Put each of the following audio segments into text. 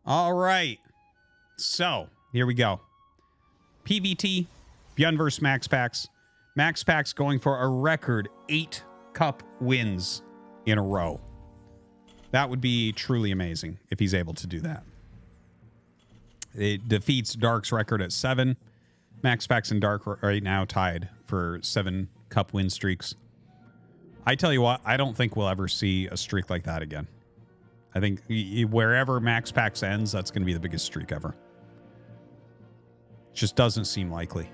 All right. So, here we go. PVT, Byun versus MaxPax. MaxPax going for a record 8 cup wins in a row. That would be truly amazing if he's able to do that. It defeats Dark's record at 7. MaxPax and Dark are right now tied for 7 cup win streaks. I tell you what, I don't think we'll ever see a streak like that again. I think wherever MaxPax ends, that's going to be the biggest streak ever. Just doesn't seem likely.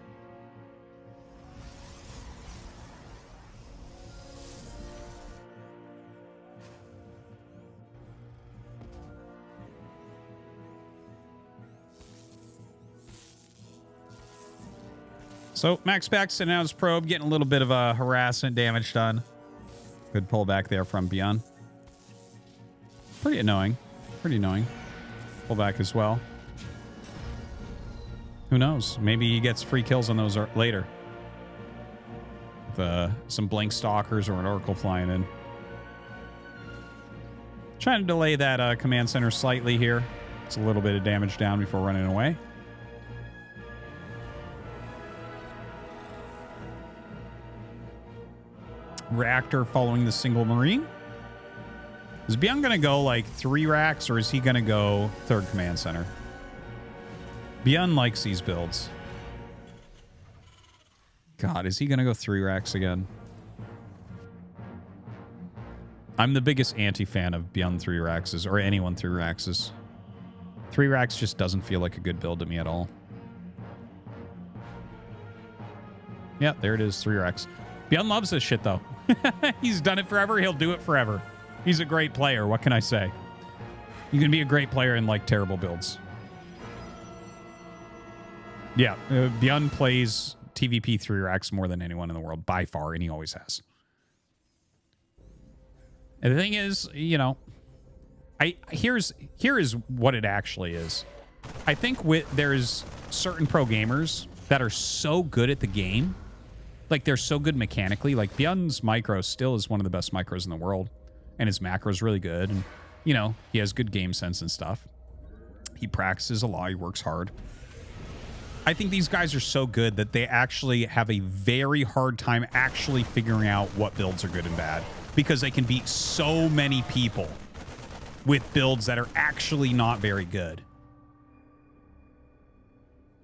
So MaxPax sending out his probe, getting a little bit of a harassment damage done. Good pullback there from Byun. Pretty annoying. Pretty annoying. Pullback as well. Who knows? Maybe he gets free kills on those later. With some Blink Stalkers or an Oracle flying in. Trying to delay that command center slightly here. It's a little bit of damage down before running away. Reactor following the single Marine. Is Byun going to go like 3 racks or is he going to go 3rd command center? Byun likes these builds. God, is he going to go 3 racks again? I'm the biggest anti-fan of Byun 3 racks or anyone 3 racks. 3 racks just doesn't feel like a good build to me at all. Yeah, there it is, 3 racks. Byun loves this shit though. He's done it forever. He'll do it forever. He's a great player. What can I say? You can be a great player in like terrible builds. Yeah, Byun plays TVP 3 racks more than anyone in the world by far, and he always has. And the thing is, you know, here is what it actually is. I think there's certain pro gamers that are so good at the game. Like, they're so good mechanically. Like, Byun's micro still is one of the best micros in the world. And his macro is really good. And, you know, he has good game sense and stuff. He practices a lot. He works hard. I think these guys are so good that they actually have a very hard time actually figuring out what builds are good and bad. Because they can beat so many people with builds that are actually not very good.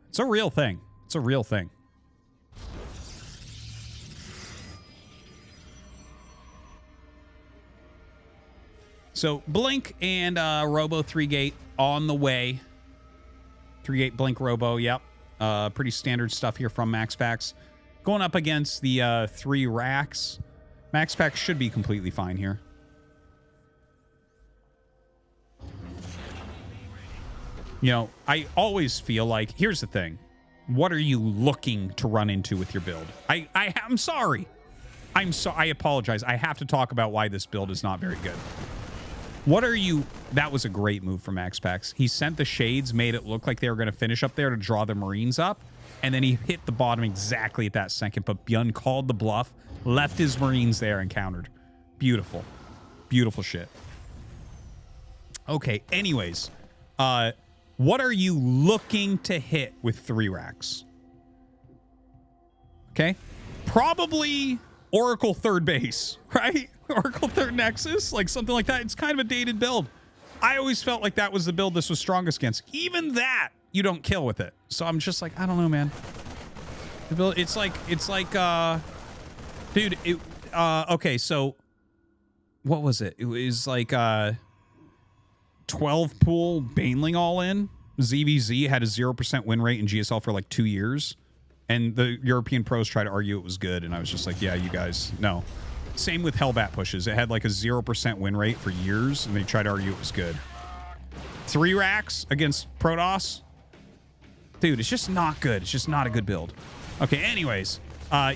It's a real thing. It's a real thing. So Blink and Robo 3-gate on the way. 3-gate Blink Robo, yep. Pretty standard stuff here from MaxPax. Going up against the 3 racks. MaxPax should be completely fine here. You know, I always feel like, here's the thing. What are you looking to run into with your build? I'm sorry. I apologize. I have to talk about why this build is not very good. What are you... That was a great move from MaxPax. He sent the shades, made it look like they were going to finish up there to draw the Marines up, and then he hit the bottom exactly at that second, but Byun called the bluff, left his Marines there, and countered. Beautiful. Beautiful shit. Okay, anyways. What are you looking to hit with 3 racks? Okay? Probably Oracle 3rd base, right? Oracle 3rd Nexus, like something like that. It's kind of a dated build. I always felt like that was the build this was strongest against. Even that, you don't kill with it. So I'm just like, I don't know, man. The build, it's like, dude, okay, so what was it? It was like 12 pool Baneling all in. ZVZ had a 0% win rate in GSL for like 2 years. And the European pros tried to argue it was good. And I was just like, yeah, you guys, no. Same with Hellbat pushes. It had like a 0% win rate for years, and they tried to argue it was good. 3 racks against Protoss? Dude, it's just not good. It's just not a good build. Okay, anyways,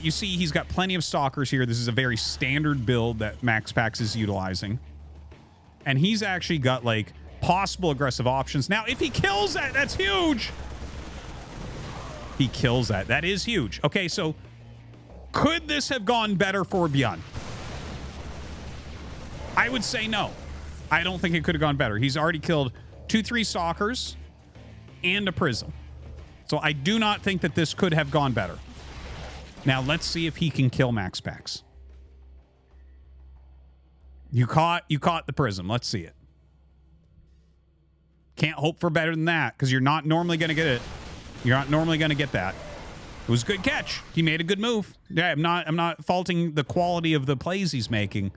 you see he's got plenty of Stalkers here. This is a very standard build that MaxPax is utilizing. And he's actually got like possible aggressive options. Now, if he kills that, that's huge. He kills that. That is huge. Okay, so could this have gone better for Byun? I would say no. I don't think it could have gone better. He's already killed 2-3 stalkers, and a prism. So I do not think that this could have gone better. Now let's see if he can kill MaxPax. You caught the prism. Let's see it. Can't hope for better than that because you're not normally going to get it. You're not normally going to get that. It was a good catch. He made a good move. Yeah, I'm not faulting the quality of the plays he's making.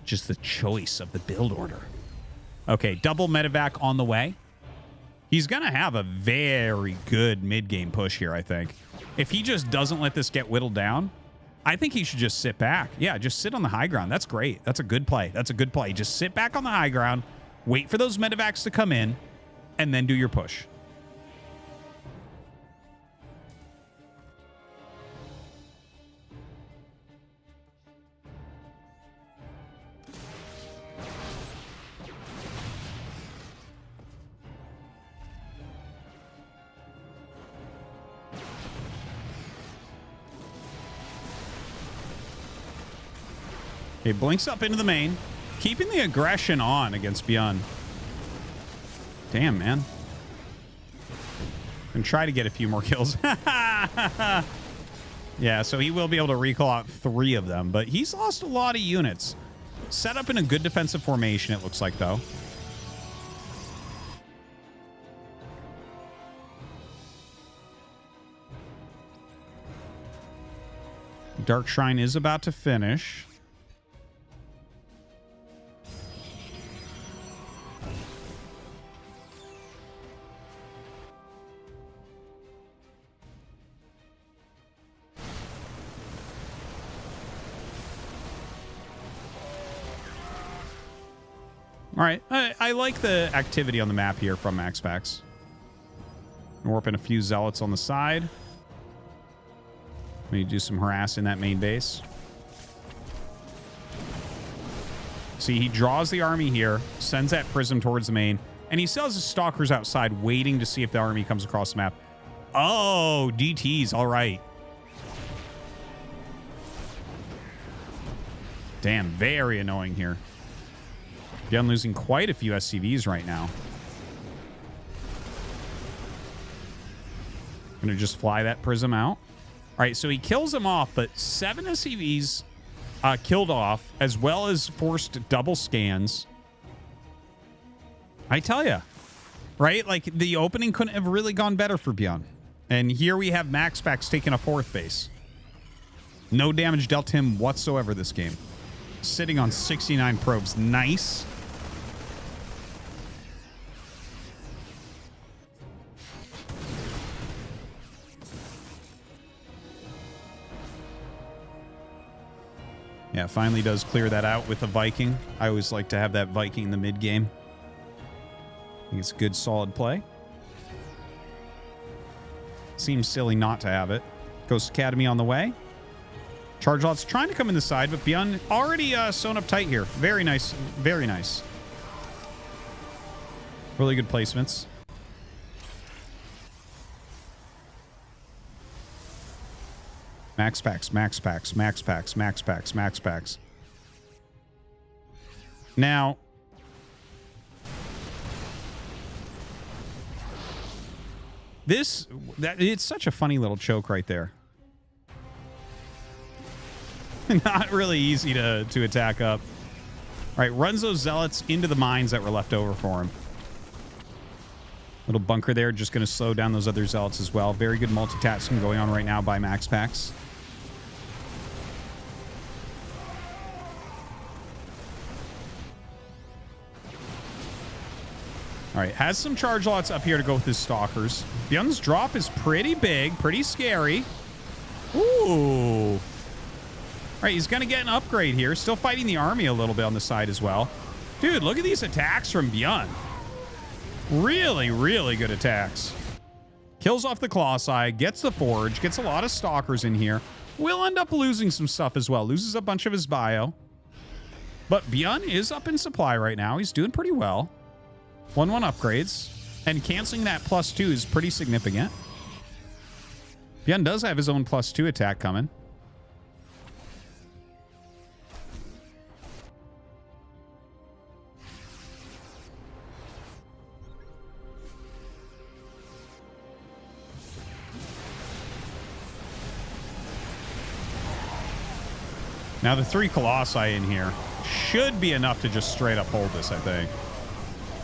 Just the choice of the build order. Okay, double medevac on the way. He's going to have a very good mid-game push here, I think. If he just doesn't let this get whittled down, I think he should just sit back. Yeah, just sit on the high ground. That's great. That's a good play. That's a good play. Just sit back on the high ground, wait for those medevacs to come in, and then do your push. Okay, blinks up into the main. Keeping the aggression on against Byun. Damn, man. And try to get a few more kills. Yeah, so he will be able to recall out 3 of them, but he's lost a lot of units. Set up in a good defensive formation, it looks like, though. Dark Shrine is about to finish. All right, I like the activity on the map here from MaxPax. Warping a few zealots on the side. Maybe do some harassing that main base. See, he draws the army here, sends that prism towards the main, and he still has his stalkers outside waiting to see if the army comes across the map. Oh, DTs, all right. Damn, very annoying here. Byun losing quite a few SCVs right now. Gonna just fly that prism out. All right, so he kills him off, but 7 SCVs killed off, as well as forced double scans. I tell you, right? Like, the opening couldn't have really gone better for Byun. And here we have MaxPax taking a 4th base. No damage dealt to him whatsoever this game. Sitting on 69 probes. Nice. Yeah, finally does clear that out with a Viking. I always like to have that Viking in the mid game. I think it's a good, solid play. Seems silly not to have it. Ghost Academy on the way. Charge lots trying to come in the side, but Byun already sewn up tight here. Very nice. Very nice. Really good placements. MaxPax, MaxPax, MaxPax, MaxPax, MaxPax. Now, it's such a funny little choke right there. Not really easy to attack up. All right, runs those zealots into the mines that were left over for him. Little bunker there, just going to slow down those other zealots as well. Very good multitasking going on right now by MaxPax. All right, has some charge lots up here to go with his stalkers. Byun's drop is pretty big, pretty scary. Ooh. All right, he's going to get an upgrade here. Still fighting the army a little bit on the side as well. Dude, look at these attacks from Byun. Really, really good attacks. Kills off the claw side, gets the forge, gets a lot of stalkers in here. Will end up losing some stuff as well. Loses a bunch of his bio. But Byun is up in supply right now. He's doing pretty well. 1-1 upgrades. And canceling that +2 is pretty significant. Byun does have his own +2 attack coming. Now the 3 Colossi in here should be enough to just straight up hold this, I think.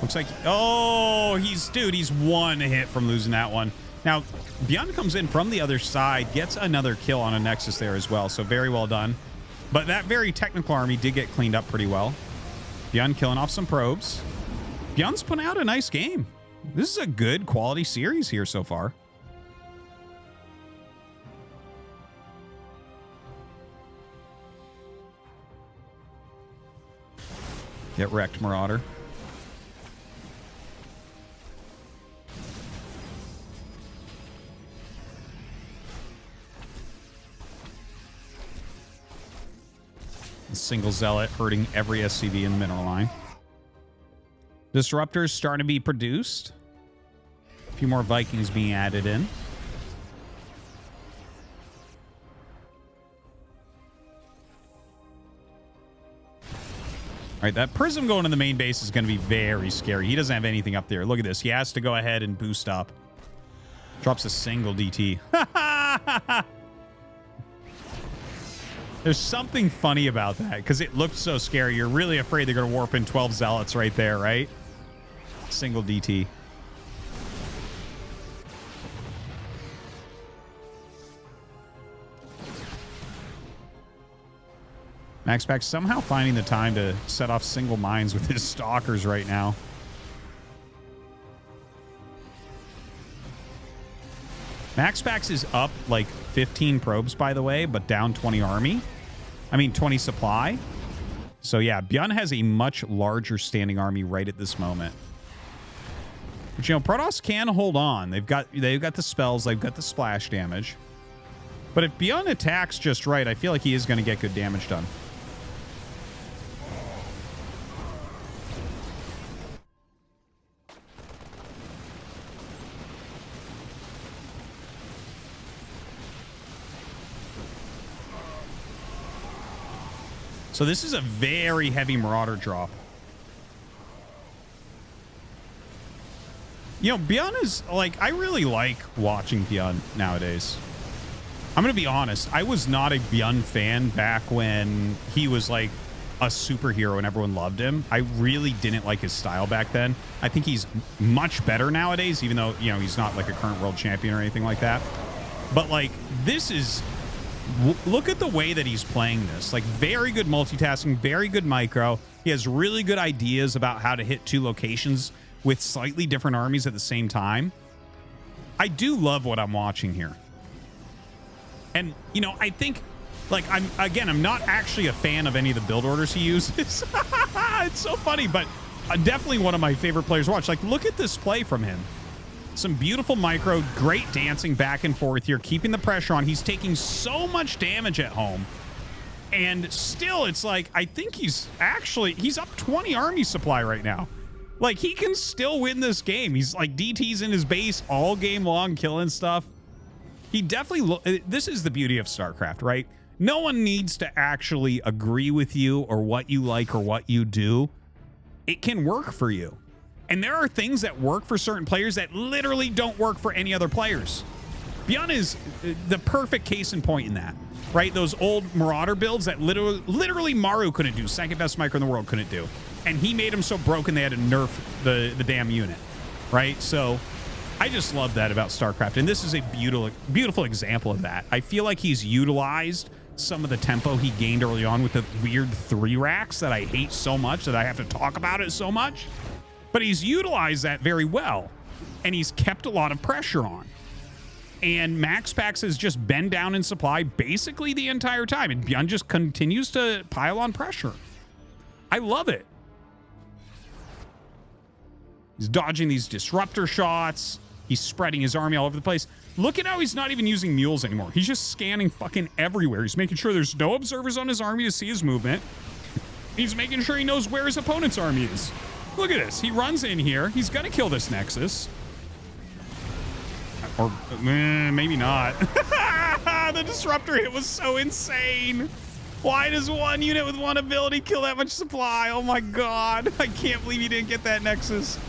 Looks like, oh, he's 1 hit from losing that one. Now, Byun comes in from the other side, gets another kill on a Nexus there as well, so very well done. But that very technical army did get cleaned up pretty well. Byun killing off some probes. Byun's putting out a nice game. This is a good quality series here so far. Get wrecked, Marauder. Single Zealot hurting every SCV in the mineral line. Disruptors starting to be produced. A few more Vikings being added in. All right, that Prism going to the main base is going to be very scary. He doesn't have anything up there. Look at this. He has to go ahead and boost up. Drops a single DT. There's something funny about that because it looked so scary. You're really afraid they're going to warp in 12 Zealots right there, right? Single DT. MaxPax somehow finding the time to set off single mines with his stalkers right now. MaxPax is up like 15 probes, by the way, but down 20 army. I mean, 20 supply. So yeah, Byun has a much larger standing army right at this moment. But you know, Protoss can hold on. They've got the spells, they've got the splash damage. But if Byun attacks just right, I feel like he is going to get good damage done. So this is a very heavy Marauder drop. You know, Byun is like, I really like watching Byun nowadays. I'm going to be honest. I was not a Byun fan back when he was like a superhero and everyone loved him. I really didn't like his style back then. I think he's much better nowadays, even though, you know, he's not like a current world champion or anything like that. But like, this is... Look at the way that he's playing this. Like, very good multitasking, very good micro. He has really good ideas about how to hit 2 locations with slightly different armies at the same time. I do love what I'm watching here. And, you know, I think, like, I'm not actually a fan of any of the build orders he uses. It's so funny, but definitely one of my favorite players to watch. Like, look at this play from him. Some beautiful micro, great dancing back and forth here, keeping the pressure on. He's taking so much damage at home. And still, it's like, I think he's up 20 army supply right now. Like, he can still win this game. He's like DTs in his base all game long, killing stuff. He definitely, this is the beauty of StarCraft, right? No one needs to actually agree with you or what you like or what you do. It can work for you. And there are things that work for certain players that literally don't work for any other players. Byun is the perfect case in point in that, right? Those old Marauder builds that literally Maru couldn't do, second best micro in the world couldn't do. And he made them so broken they had to nerf the damn unit, right? So I just love that about StarCraft. And this is a beautiful example of that. I feel like he's utilized some of the tempo he gained early on with the weird 3 racks that I hate so much that I have to talk about it so much. But he's utilized that very well, and he's kept a lot of pressure on. And MaxPax has just been down in supply basically the entire time, and Byun just continues to pile on pressure. I love it. He's dodging these disruptor shots. He's spreading his army all over the place. Look at how he's not even using mules anymore. He's just scanning fucking everywhere. He's making sure there's no observers on his army to see his movement. He's making sure he knows where his opponent's army is. Look at this. He runs in here. He's going to kill this Nexus. Or maybe not. The disruptor hit was so insane. Why does one unit with one ability kill that much supply? Oh my god. I can't believe he didn't get that Nexus.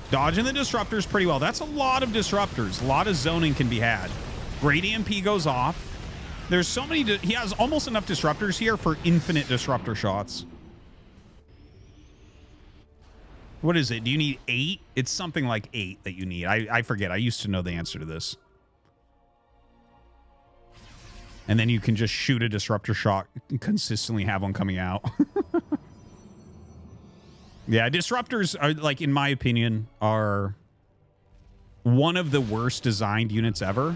Dodging the disruptors pretty well. That's a lot of disruptors. A lot of zoning can be had. Great EMP goes off. There's so many... He has almost enough disruptors here for infinite disruptor shots. What is it? Do you need 8? It's something like 8 that you need. I forget. I used to know the answer to this. And then you can just shoot a disruptor shot and consistently have one coming out. Yeah, disruptors are, like, in my opinion, are one of the worst designed units ever.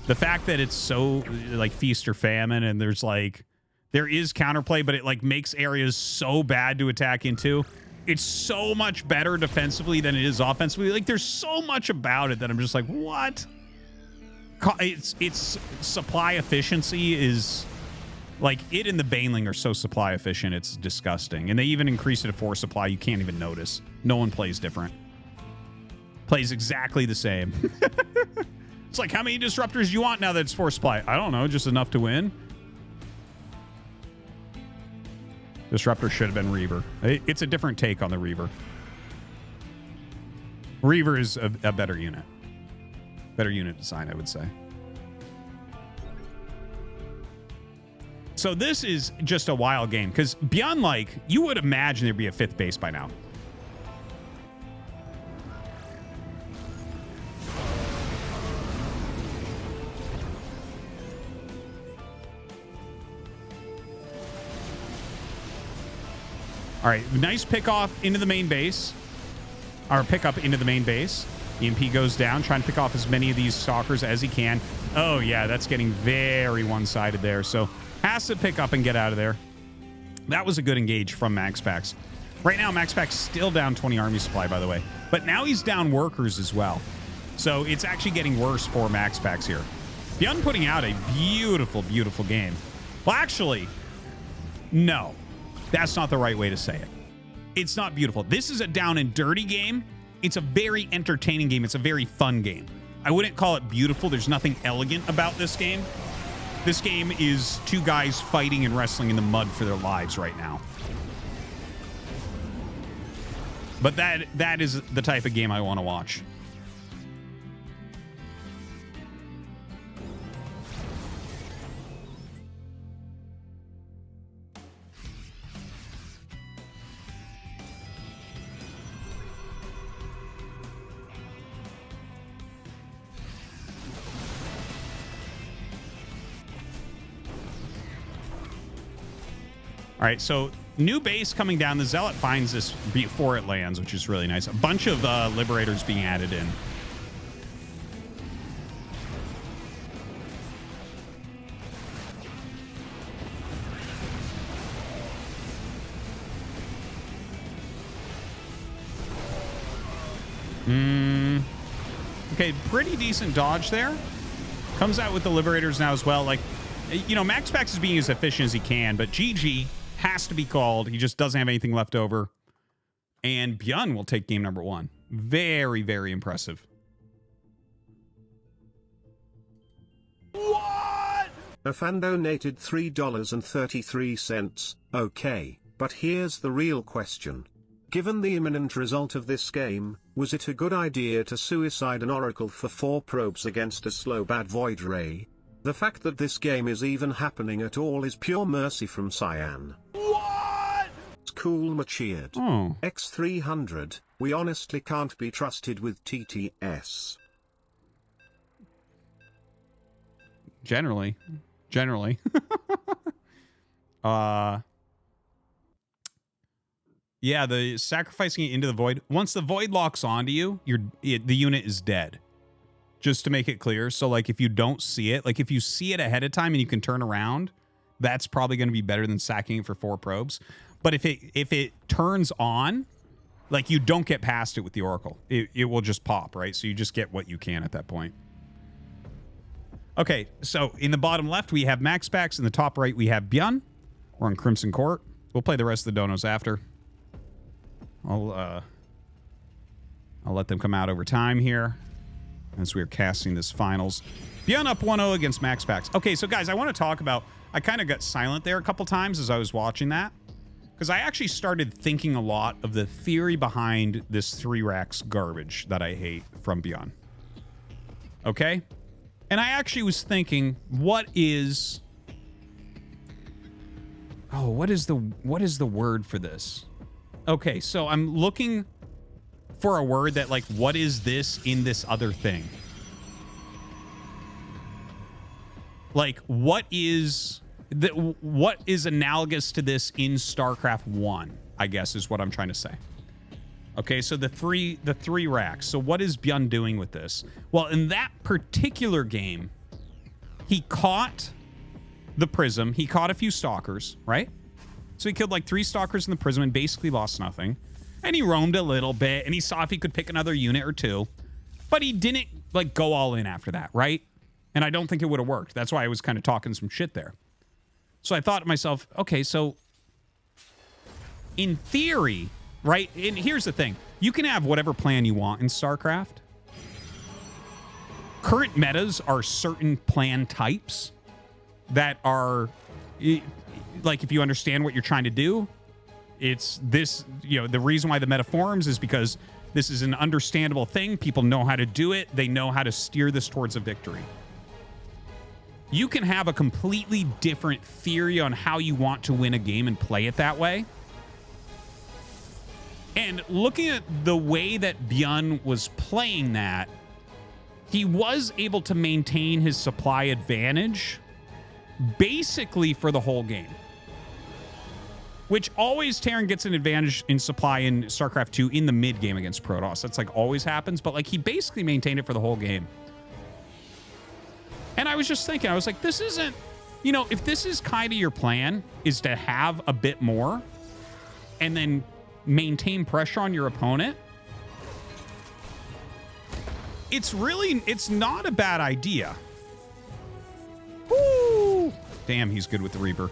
The fact that it's so, like, feast or famine, and there's, like, there is counterplay, but it, like, makes areas so bad to attack into. It's so much better defensively than it is offensively. Like, there's so much about it that I'm just like, what? It's supply efficiency is... Like, it and the Baneling are so supply efficient, it's disgusting. And they even increase it to 4 supply. You can't even notice. No one plays different. Plays exactly the same. It's like, how many disruptors do you want now that it's 4 supply? I don't know, just enough to win. Disruptor should have been Reaver. It's a different take on the Reaver. Reaver is a better unit. Better unit design, I would say. So this is just a wild game, because Byun, like, you would imagine there'd be a 5th base by now. All right, nice pick off into the main base. Or pick up into the main base. EMP goes down, trying to pick off as many of these stalkers as he can. Oh, yeah, that's getting very one-sided there. So has to pick up and get out of there. That was a good engage from MaxPax. Right now, MaxPax still down 20 army supply, by the way. But now he's down workers as well. So it's actually getting worse for MaxPax here. Byun putting out a beautiful, beautiful game. Well, actually, no. That's not the right way to say it. It's not beautiful. This is a down and dirty game. It's a very entertaining game. It's a very fun game. I wouldn't call it beautiful. There's nothing elegant about this game. This game is 2 guys fighting and wrestling in the mud for their lives right now. But that is the type of game I want to watch. All right, so new base coming down. The Zealot finds this before it lands, which is really nice. A bunch of Liberators being added in. Okay, pretty decent dodge there. Comes out with the Liberators now as well. Like, you know, MaxPax is being as efficient as he can, but GG has to be called. He just doesn't have anything left over. And Byun will take game number 1. Very, very impressive. What? A fan donated $3.33. Okay, but here's the real question. Given the imminent result of this game, was it a good idea to suicide an Oracle for 4 probes against a slow bad Void Ray? The fact that this game is even happening at all is pure mercy from Cyan. What? Cool cheered. Oh. X300, we honestly can't be trusted with TTS. Generally. Yeah, the sacrificing it into the void. Once the void locks onto you, the unit is dead. Just to make it clear. So, like, if you don't see it, like, if you see it ahead of time and you can turn around, that's probably going to be better than sacking it for 4 probes. But if it turns on, like, you don't get past it with the Oracle. It will just pop, right? So you just get what you can at that point. Okay, so in the bottom left, we have MaxPax. In the top right, we have Byun. We're on Crimson Court. We'll play the rest of the donos after. I'll let them come out over time here as we're casting this finals. Byun up 1-0 against MaxPax. Okay, so guys, I want to talk about... I kind of got silent there a couple times as I was watching that, because I actually started thinking a lot of the theory behind this 3 racks garbage that I hate from Byun. Okay? And I actually was thinking, what is the word for this? Okay, so I'm looking for a word that, like, what is this in this other thing? Like, what is analogous to this in StarCraft 1, I guess is what I'm trying to say. Okay, so the three racks. So what is Byun doing with this? Well, in that particular game, he caught the Prism. He caught a few Stalkers, right? So he killed like 3 Stalkers in the Prism and basically lost nothing. And he roamed a little bit, and he saw if he could pick another unit or 2. But he didn't, like, go all in after that, right? And I don't think it would have worked. That's why I was kind of talking some shit there. So I thought to myself, okay, so in theory, right? And here's the thing. You can have whatever plan you want in StarCraft. Current metas are certain plan types that are, like, if you understand what you're trying to do, it's this, you know, the reason why the meta forms is because this is an understandable thing. People know how to do it. They know how to steer this towards a victory. You can have a completely different theory on how you want to win a game and play it that way. And looking at the way that Byun was playing that, he was able to maintain his supply advantage basically for the whole game. Which always Terran gets an advantage in supply in StarCraft 2 in the mid game against Protoss. That's like always happens, but like he basically maintained it for the whole game. And I was just thinking, I was like, this isn't, you know, if this is kind of your plan, is to have a bit more and then maintain pressure on your opponent, it's not a bad idea. Woo! Damn, he's good with the Reaper.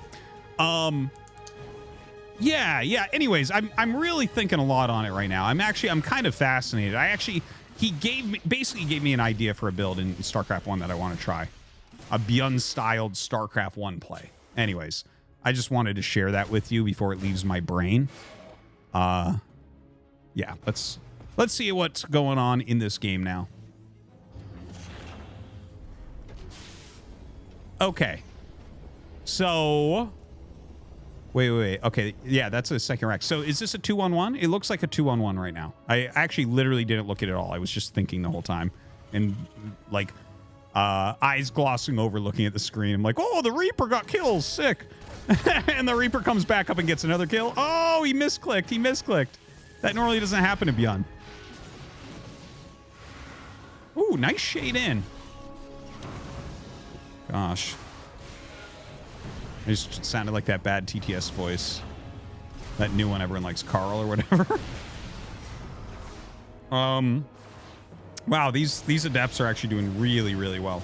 Yeah. Anyways, I'm really thinking a lot on it right now. I'm kind of fascinated. He basically gave me an idea for a build in StarCraft 1 that I want to try. A Byun-styled StarCraft 1 play. Anyways, I just wanted to share that with you before it leaves my brain. Yeah, let's see what's going on in this game now. Okay. So Wait. Okay, yeah, that's a second rack. So is this a 2-on-1? It looks like a 2-on-1 right now. I actually literally didn't look at it all. I was just thinking the whole time. And, like, eyes glossing over looking at the screen. I'm like, oh, the Reaper got kills. Sick. And the Reaper comes back up and gets another kill. Oh, he misclicked. That normally doesn't happen to Byun. Ooh, nice shade in. Gosh. It just sounded like that bad TTS voice. That new one everyone likes, Carl or whatever. Wow, these adepts are actually doing really, really well.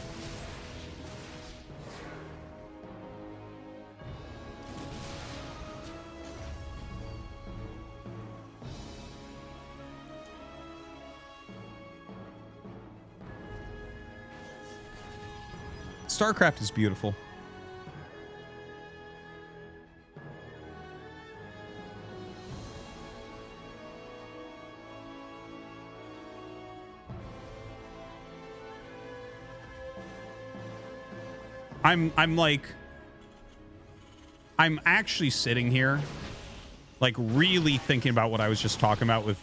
StarCraft is beautiful. I'm actually sitting here, like, really thinking about what I was just talking about with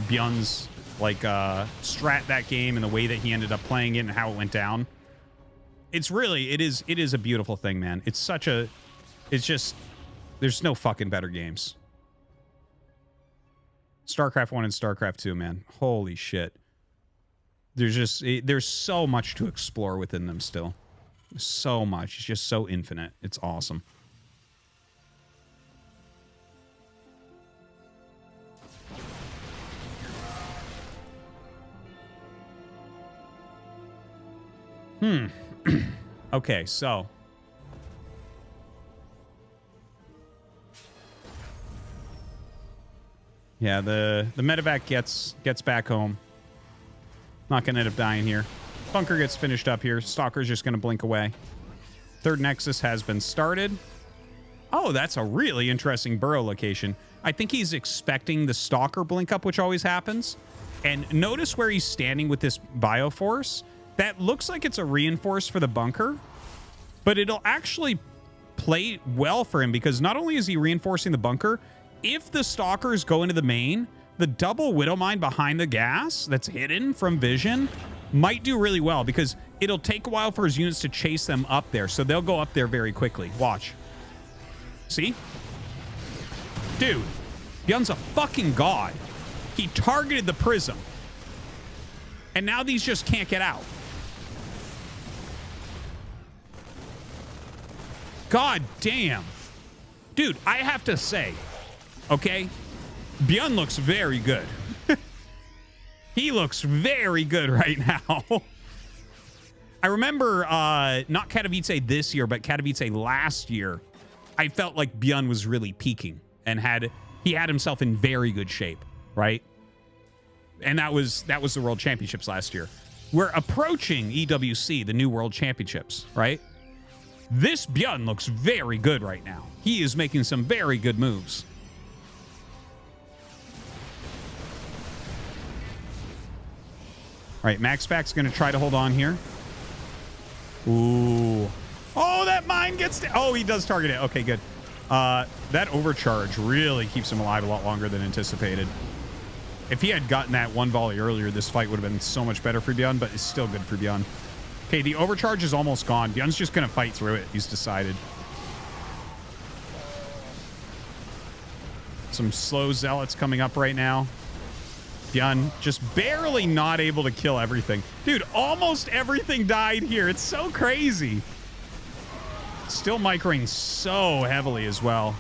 Byun's, like, strat that game and the way that he ended up playing it and how it went down. It is a beautiful thing, man. It's just, there's no fucking better games. StarCraft 1 and StarCraft 2, man. Holy shit. There's so much to explore within them still. So much. It's just so infinite. It's awesome. Okay, so yeah, the medevac gets back home. Not gonna end up dying here. Bunker gets finished up here. Stalker's just gonna blink away. Third Nexus has been started. Oh, that's a really interesting burrow location. I think he's expecting the Stalker blink up, which always happens. And notice where he's standing with this Bioforce. that looks like it's a reinforce for the bunker, but it'll actually play well for him because not only is he reinforcing the bunker, if the stalkers go into the main, the double Widow Mine behind the gas that's hidden from vision might do really well because it'll take a while for his units to chase them up there. So they'll go up there very quickly. Watch. See? Dude, Byun's a fucking god. He targeted the prism. And now these just can't get out. God damn. Dude, I have to say, okay, Byun looks very good. He looks very good right now. I remember not Katowice this year, but Katowice last year, I felt like Byun was really peaking and he had himself in very good shape, right? And that was the World Championships last year. We're approaching EWC, the new World Championships, right? This Byun looks very good right now. He is making some very good moves. All right, MaxPax going to try to hold on here. Ooh. Oh, that mine gets... Oh, he does target it. Okay, good. That overcharge really keeps him alive a lot longer than anticipated. If he had gotten that one volley earlier, this fight would have been so much better for Byun, but it's still good for Byun. Okay, the overcharge is almost gone. Byun's just going to fight through it. He's decided. Some slow zealots coming up right now. Byun just barely not able to kill everything. Dude, almost everything died here. It's so crazy. Still microing so heavily as well.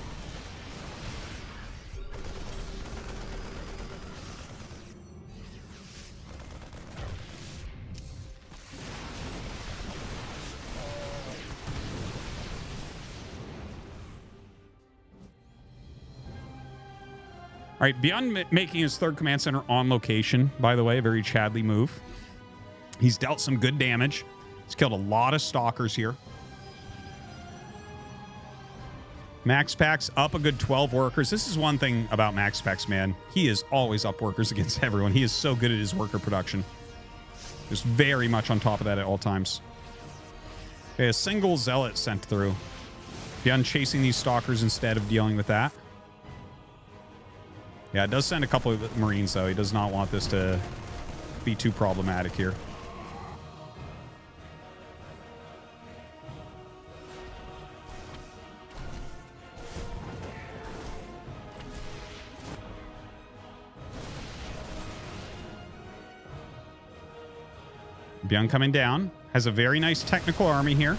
All right, Byun making his third command center on location, by the way, a very Chadley move. He's dealt some good damage. He's killed a lot of stalkers here. MaxPax up a good 12 workers. This is one thing about MaxPax, man. He is always up workers against everyone. He is so good at his worker production. Just very much on top of that at all times. Okay, a single zealot sent through. Byun chasing these stalkers instead of dealing with that. Yeah, it does send a couple of Marines, though. He does not want this to be too problematic here. Byun coming down. Has a very nice technical army here.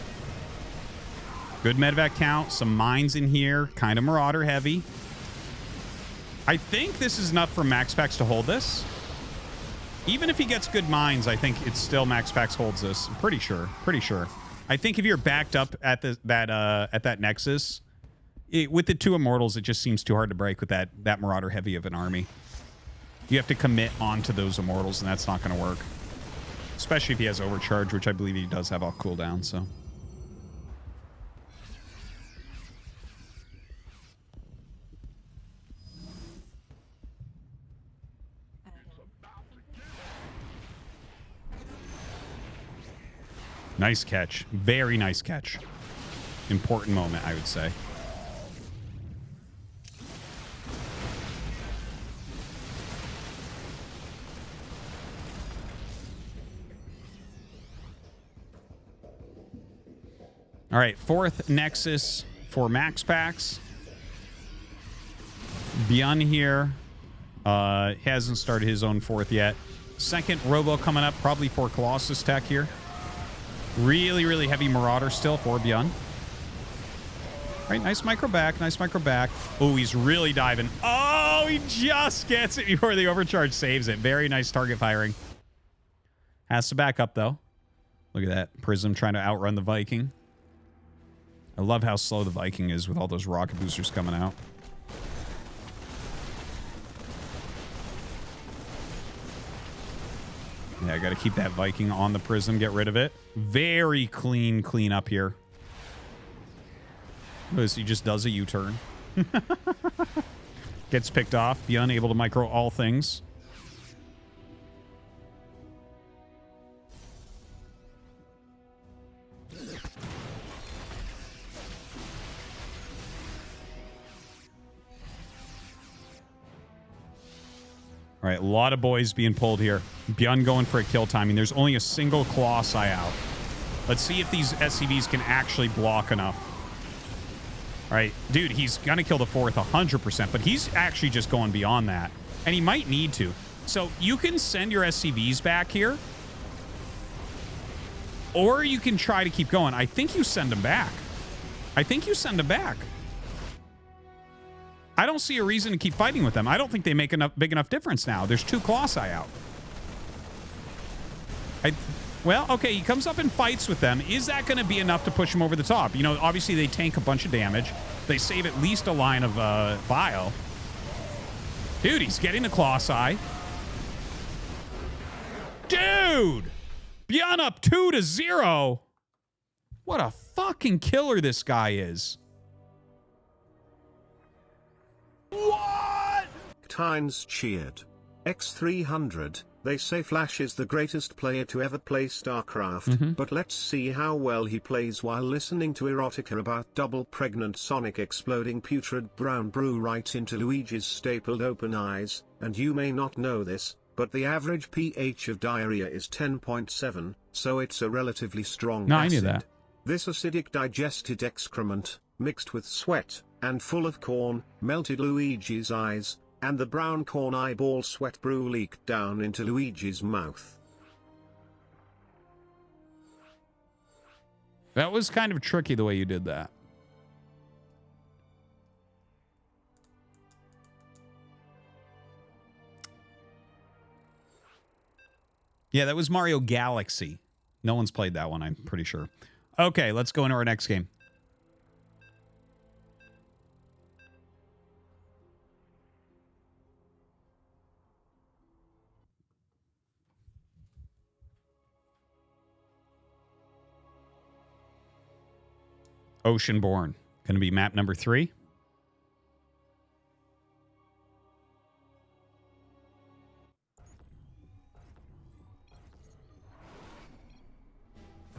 Good medevac count. Some mines in here. Kind of Marauder heavy. I think this is enough for MaxPax to hold this. Even if he gets good mines, I think it's still MaxPax holds this. I'm pretty sure. Pretty sure. I think if you're backed up at that Nexus, with the two Immortals, it just seems too hard to break with that Marauder heavy of an army. You have to commit onto those Immortals, and that's not going to work. Especially if he has Overcharge, which I believe he does have off cooldown, so... Nice catch. Very nice catch. Important moment, I would say. All right, fourth Nexus for MaxPax. Byun here. Hasn't started his own fourth yet. Second Robo coming up, probably for Colossus tech here. Really, really heavy Marauder still for Byun. All right, nice micro back. Nice micro back. Oh, he's really diving. Oh, he just gets it before the overcharge saves it. Very nice target firing. Has to back up, though. Look at that. Prism trying to outrun the Viking. I love how slow the Viking is with all those rocket boosters coming out. Yeah, I got to keep that Viking on the Prism, get rid of it. Very clean up here. Notice he just does a U-turn. Gets picked off. Byun able to micro all things. All right, a lot of boys being pulled here. Byun going for a kill timing. There's only a single Colossi out. Let's see if these SCVs can actually block enough. All right, dude, he's going to kill the fourth 100%, but he's actually just going beyond that. And he might need to. So you can send your SCVs back here. Or you can try to keep going. I think you send them back. I think you send them back. I don't see a reason to keep fighting with them. I don't think they make enough big enough difference now. There's 2 Colossi out. Well, okay, he comes up and fights with them. Is that going to be enough to push him over the top? You know, obviously they tank a bunch of damage. They save at least a line of bio. Dude, he's getting the Colossi. Dude! Byun up 2-0. What a fucking killer this guy is. What? Tynes cheered. X300, they say Flash is the greatest player to ever play StarCraft, but let's see how well he plays while listening to erotica about double pregnant Sonic exploding putrid brown brew right into Luigi's stapled open eyes, and you may not know this, but the average pH of diarrhea is 10.7, so it's a relatively strong acid. I knew that. This acidic digested excrement, mixed with sweat, and full of corn, melted Luigi's eyes, and the brown corn eyeball sweat brew leaked down into Luigi's mouth. That was kind of tricky the way you did that. Yeah, that was Mario Galaxy. No one's played that one, I'm pretty sure. Okay, let's go into our next game. Oceanborn. Going to be map number 3.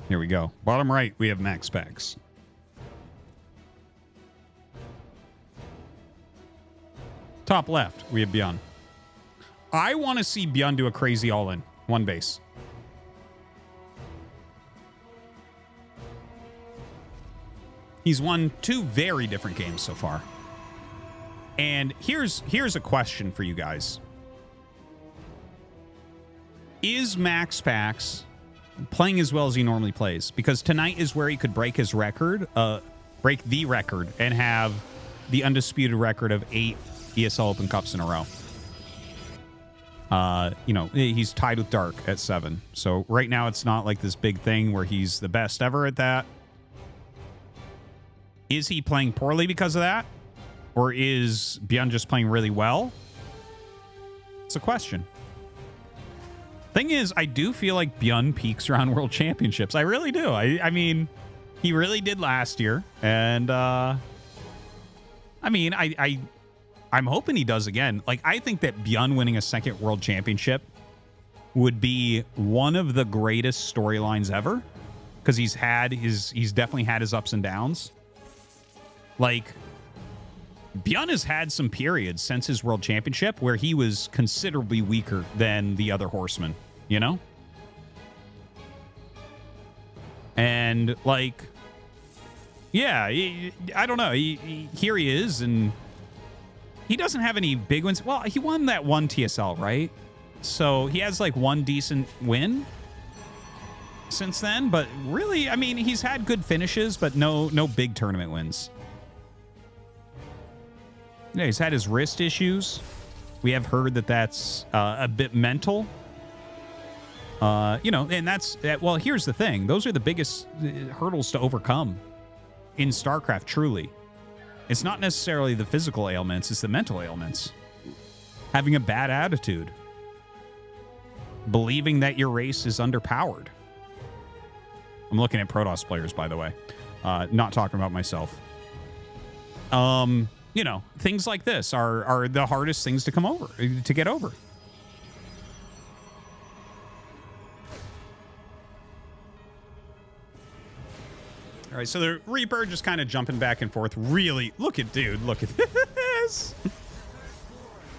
Here we go. Bottom right, we have MaxPax. Top left, we have Byun. I want to see Byun do a crazy all-in. 1 base. He's won 2 very different games so far. And here's a question for you guys. Is MaxPax playing as well as he normally plays? Because tonight is where he could break his record, break the record, and have the undisputed record of 8 ESL Open Cups in a row. You know, he's tied with Dark at 7. So right now it's not like this big thing where he's the best ever at that. Is he playing poorly because of that? Or is Byun just playing really well? It's a question. Thing is, I do feel like Byun peaks around World Championships. I really do. I mean, he really did last year. And, I mean, I'm hoping he does again. Like, I think that Byun winning a 2nd World Championship would be one of the greatest storylines ever. Because he's definitely had his ups and downs. Like, Byun has had some periods since his World Championship where he was considerably weaker than the other horsemen, you know? And, like, yeah, I don't know. Here he is, and he doesn't have any big wins. Well, he won that 1 TSL, right? So he has, like, 1 decent win since then. But really, I mean, he's had good finishes, but no big tournament wins. Yeah, he's had his wrist issues. We have heard that that's a bit mental. You know, and well, here's the thing. Those are the biggest hurdles to overcome in StarCraft, truly. It's not necessarily the physical ailments, it's the mental ailments. Having a bad attitude. Believing that your race is underpowered. I'm looking at Protoss players, by the way. Not talking about myself. You know, things like this are the hardest things to get over. All right, so the Reaper just kind of jumping back and forth. Really, look at this.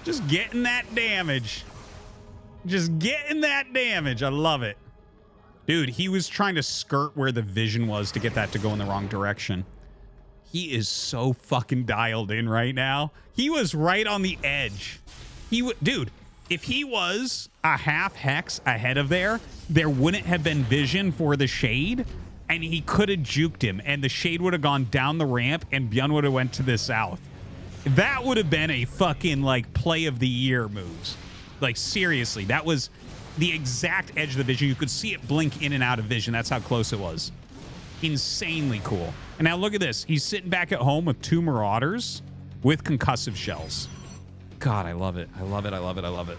Just getting that damage. Just getting that damage. I love it. Dude, he was trying to skirt where the vision was to get that to go in the wrong direction. He is so fucking dialed in right now. He was right on the edge. Dude, if he was a half hex ahead of there wouldn't have been vision for the shade, and he could have juked him, and the shade would have gone down the ramp, and Byun would have went to the south. That would have been a fucking, like, play of the year moves. Like, seriously, that was the exact edge of the vision. You could see it blink in and out of vision. That's how close it was. Insanely cool. And now look at this. He's sitting back at home with 2 Marauders with concussive shells. God, I love it. I love it. I love it. I love it.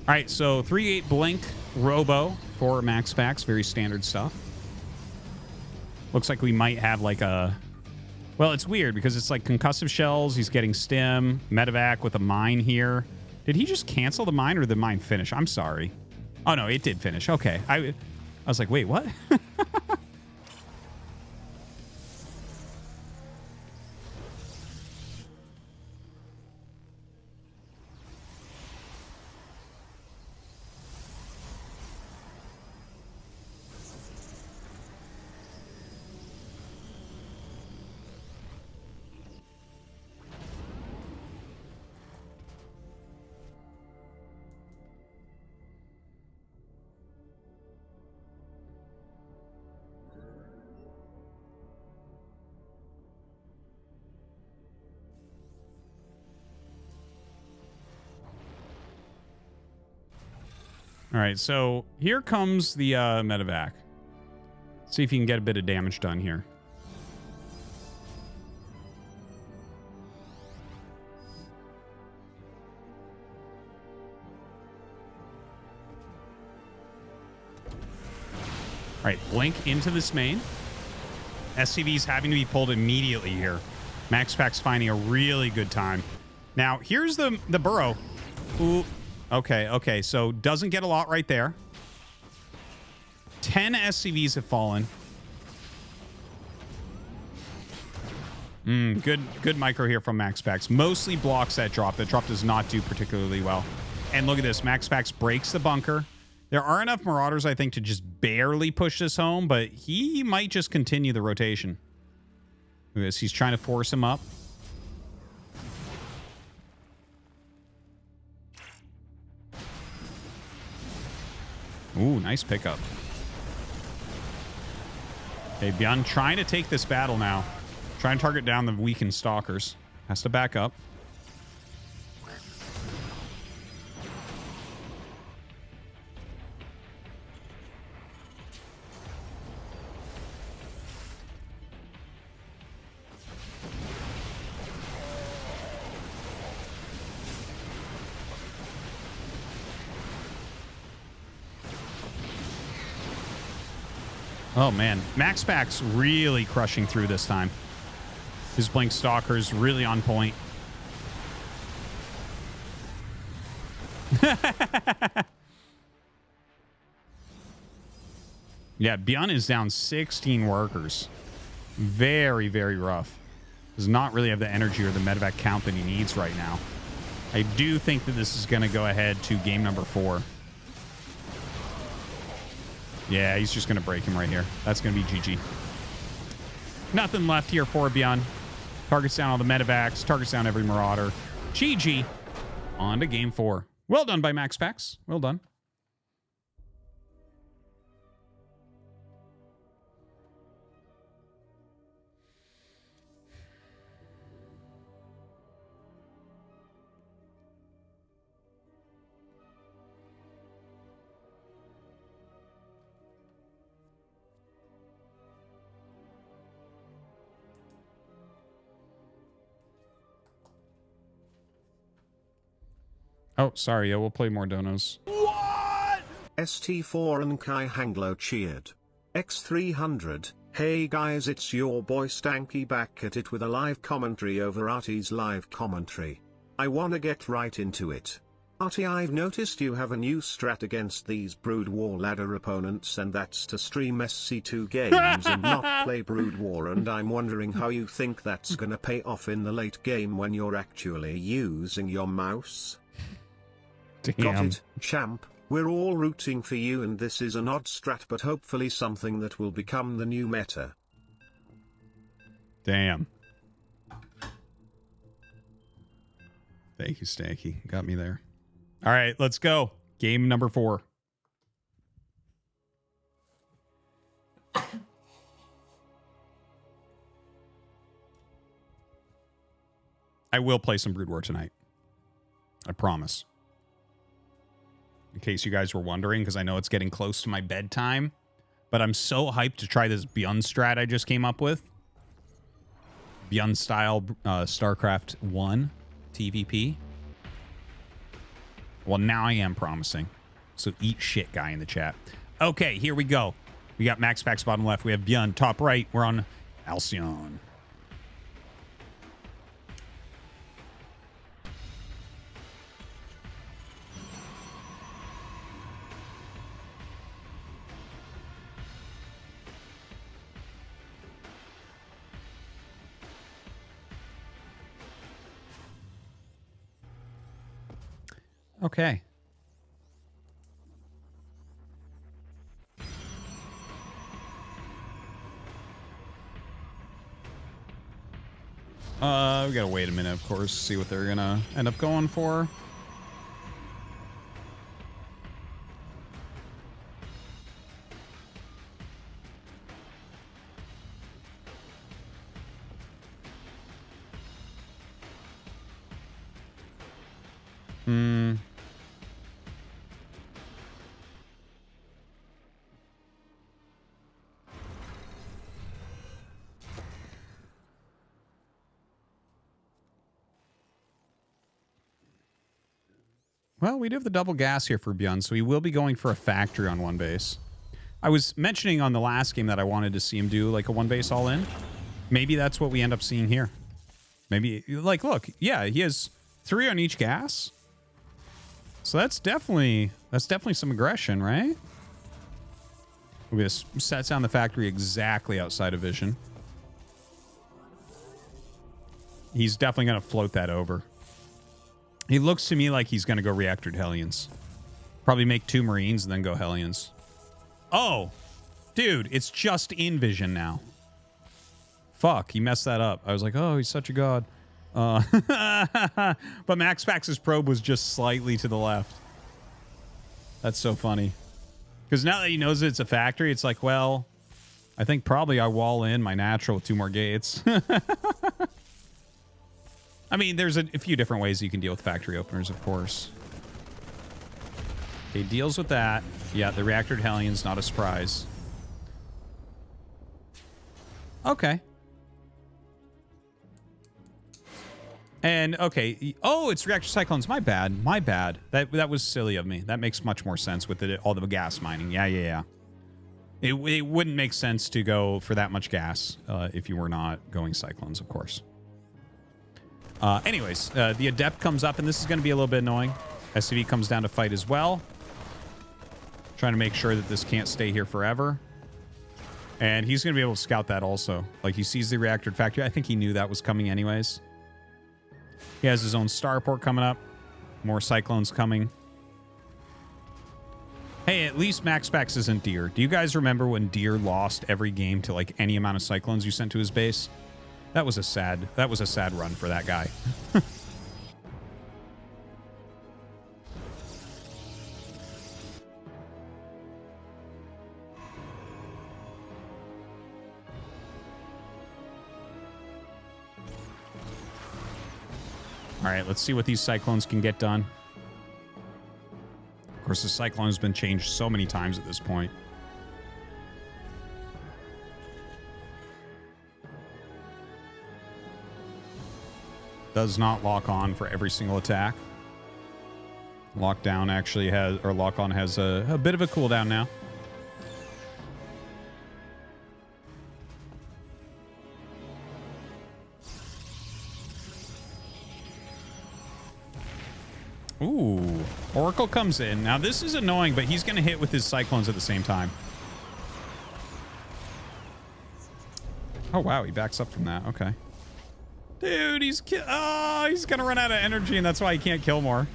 All right, so 3-8 Blink Robo for MaxPax. Very standard stuff. Looks like we might have like a... Well, it's weird because it's like concussive shells. He's getting stim. Medevac with a mine here. Did he just cancel the mine or did the mine finish? I'm sorry. Oh, no, it did finish. Okay. I was like, wait, what? All right, so here comes the medevac. See if you can get a bit of damage done here. All right, Blink into this main. SCV's having to be pulled immediately here. MaxPax finding a really good time. Now, here's the burrow. Ooh. Okay, so doesn't get a lot right there. 10 SCVs have fallen. Good micro here from MaxPax. Mostly blocks that drop. The drop does not do particularly well. And look at this. MaxPax breaks the bunker. There are enough Marauders, I think, to just barely push this home, but he might just continue the rotation. Look at this. He's trying to force him up. Ooh, nice pickup. Okay, Byun trying to take this battle now. Trying to target down the weakened stalkers. Has to back up. Oh, man. MaxPax really crushing through this time. His Blink Stalker's really on point. Yeah, Byun is down 16 workers. Very, very rough. Does not really have the energy or the medevac count that he needs right now. I do think that this is going to go ahead to game number 4. Yeah, he's just going to break him right here. That's going to be GG. Nothing left here for Byun. Targets down all the medevacs. Targets down every Marauder. GG. On to game 4. Well done by MaxPax. Well done. Oh, sorry. Yeah, we'll play more donos. What? ST4 and Kai Hanglo cheered. X300, hey guys, it's your boy Stanky back at it with a live commentary over Artie's live commentary. I wanna get right into it. Artie, I've noticed you have a new strat against these Brood War ladder opponents, and that's to stream SC2 games and not play Brood War, and I'm wondering how you think that's gonna pay off in the late game when you're actually using your mouse. Damn. Got it, champ. We're all rooting for you, and this is an odd strat, but hopefully something that will become the new meta. Damn. Thank you, Stanky. Got me there. All right, let's go. Game number 4. I will play some Brood War tonight. I promise. In case you guys were wondering, because I know it's getting close to my bedtime. But I'm so hyped to try this Byun strat I just came up with. Byun style StarCraft 1 TVP. Well, now I am promising. So eat shit, guy in the chat. Okay, here we go. We got MaxPax bottom left. We have Byun top right. We're on Alcyon. Okay. We gotta wait a minute, of course, see what they're gonna end up going for. Well, we do have the double gas here for Byun, so he will be going for a factory on one base. I was mentioning on the last game that I wanted to see him do like a one base all in. Maybe that's what we end up seeing here. Maybe, like, look, yeah, he has 3 on each gas. So that's definitely some aggression, right? We just sets down the factory exactly outside of vision. He's definitely going to float that over. He looks to me like he's going to go reactored Hellions. Probably make 2 Marines and then go Hellions. Oh, dude, it's just in vision now. Fuck, he messed that up. I was like, oh, he's such a god. But MaxPax's probe was just slightly to the left. That's so funny. Because now that he knows it's a factory, it's like, well, I think probably I wall in my natural with 2 more gates. I mean, there's a few different ways you can deal with factory openers, of course. Okay, deals with that. Yeah, the reactored Hellions, not a surprise. Okay. And, okay. Oh, it's reactor Cyclones. My bad. My bad. That was silly of me. That makes much more sense with it, all the gas mining. Yeah. It wouldn't make sense to go for that much gas if you were not going Cyclones, of course. Anyways, the Adept comes up, and this is going to be a little bit annoying. SCV comes down to fight as well. Trying to make sure that this can't stay here forever. And he's going to be able to scout that also. Like, he sees the reactored factory. I think he knew that was coming anyways. He has his own starport coming up. More Cyclones coming. Hey, at least MaxPax isn't Deer. Do you guys remember when Deer lost every game to, like, any amount of Cyclones you sent to his base? That was a sad run for that guy. All right, let's see what these Cyclones can get done. Of course, the Cyclone has been changed so many times at this point. Does not lock on for every single attack. Lockdown actually has, or lock on has a bit of a cooldown now. Ooh. Oracle comes in. Now, this is annoying, but he's going to hit with his Cyclones at the same time. Oh, wow. He backs up from that. Okay. Dude, he's going to run out of energy, and that's why he can't kill more.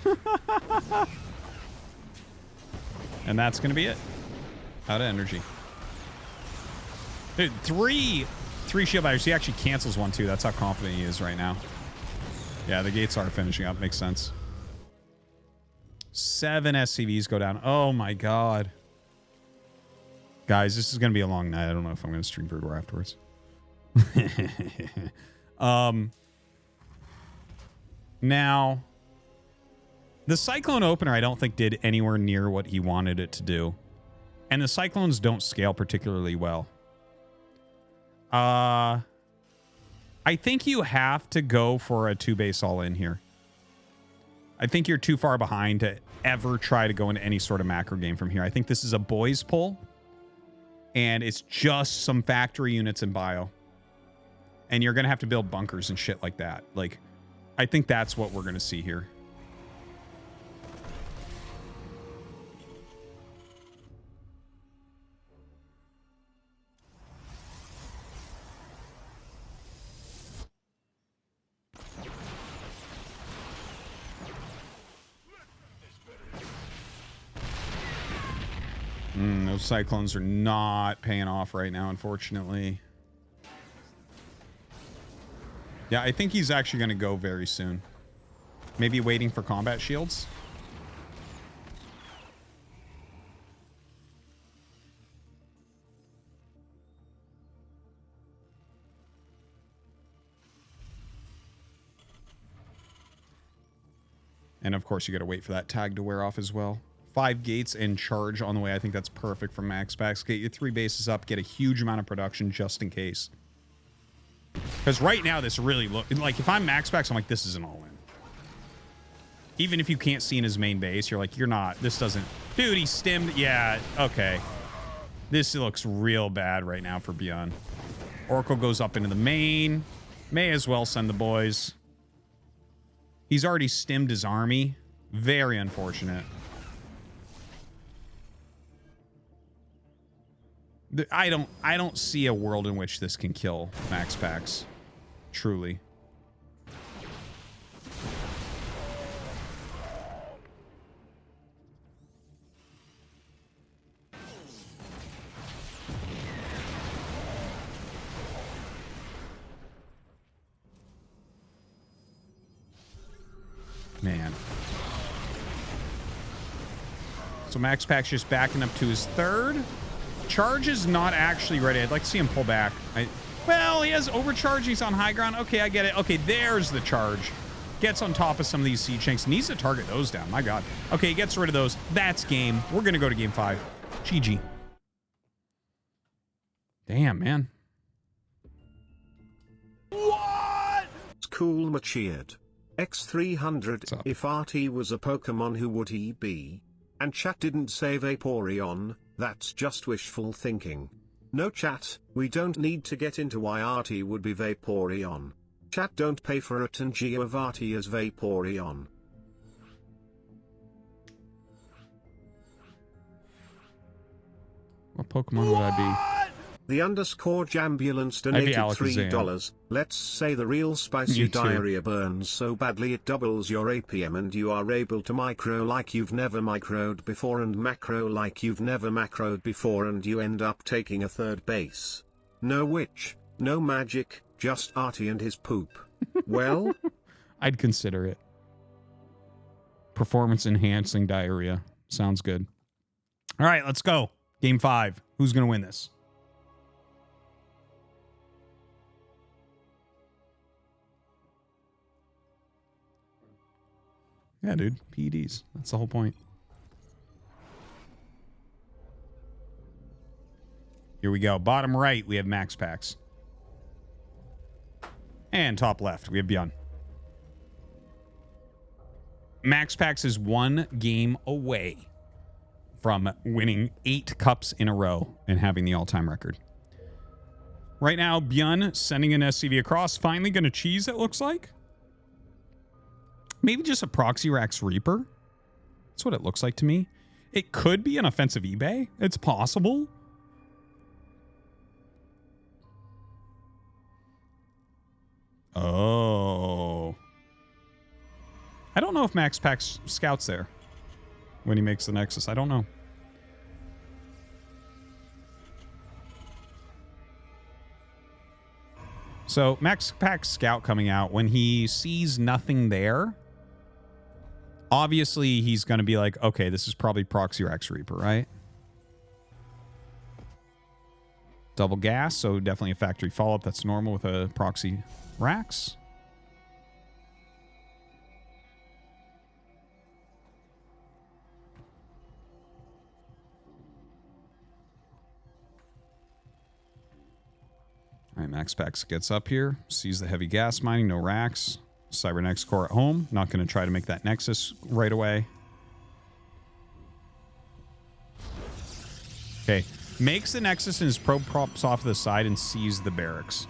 And that's going to be it. Out of energy. Dude, three shield batters. He actually cancels one, too. That's how confident he is right now. Yeah, the gates are finishing up. Makes sense. 7 SCVs go down. Oh, my God. Guys, this is going to be a long night. I don't know if I'm going to stream Brood War afterwards. Now, the Cyclone opener, I don't think did anywhere near what he wanted it to do. And the Cyclones don't scale particularly well. I think you have to go for a 2-base all-in here. I think you're too far behind to ever try to go into any sort of macro game from here. I think this is a boys pull. And it's just some factory units in bio. And you're going to have to build bunkers and shit like that. Like, I think that's what we're going to see here. Those Cyclones are not paying off right now, unfortunately. Yeah, I think he's actually going to go very soon. Maybe waiting for combat shields. And of course, you got to wait for that tag to wear off as well. 5 gates and charge on the way. I think that's perfect for MaxPax. Get your 3 bases up. Get a huge amount of production just in case. Because right now, this really look like if I'm MaxPax, I'm like, this is an all-in. Even if you can't see in his main base, you're like, you're not. This doesn't. Dude, he stemmed. Yeah, okay. This looks real bad right now for Byun. Oracle goes up into the main. May as well send the boys. He's already stemmed his army. Very unfortunate. I don't see a world in which this can kill MaxPax. Truly. Man. So MaxPax just backing up to his 3rd. Charge is not actually ready. I'd like to see him pull back. Well, he has overcharge. He's on high ground. Okay, I get it. Okay, there's the charge. Gets on top of some of these siege tanks. Needs to target those down. My God. Okay, he gets rid of those. That's game. We're going to go to game 5. GG. Damn, man. What? Cool Macheered. X300. If RT was a Pokemon, who would he be? And chat didn't say Vaporeon. That's just wishful thinking. No chat, we don't need to get into why RT would be Vaporeon. Chat don't pay for a Tangio of RT as Vaporeon. What Pokemon would I be? The _ Jambulance donated $3. Let's say the real spicy diarrhea burns so badly it doubles your APM and you are able to micro like you've never microed before and macro like you've never macroed before and you end up taking a 3rd base. No witch, no magic, just Artie and his poop. Well? I'd consider it. Performance enhancing diarrhea. Sounds good. All right, let's go. Game 5. Who's going to win this? Yeah, dude. PEDs. That's the whole point. Here we go. Bottom right, we have MaxPax. And top left, we have Byun. MaxPax is 1 game away from winning 8 cups in a row and having the all-time record. Right now, Byun sending an SCV across. Finally going to cheese, it looks like. Maybe just a Proxy Rax Reaper. That's what it looks like to me. It could be an offensive eBay. It's possible. Oh. I don't know if MaxPax scouts there when he makes the Nexus. I don't know. So MaxPax scout coming out, when he sees nothing there, obviously he's going to be like, okay, this is probably Proxy Rax Reaper, right? Double gas, so definitely a factory follow-up. That's normal with a Proxy Rax. All right, MaxPax gets up here, sees the heavy gas mining, no racks. Cybernetics core at home. Not going to try to make that Nexus right away. Okay. Makes the Nexus and his probe props off to the side and sees the barracks.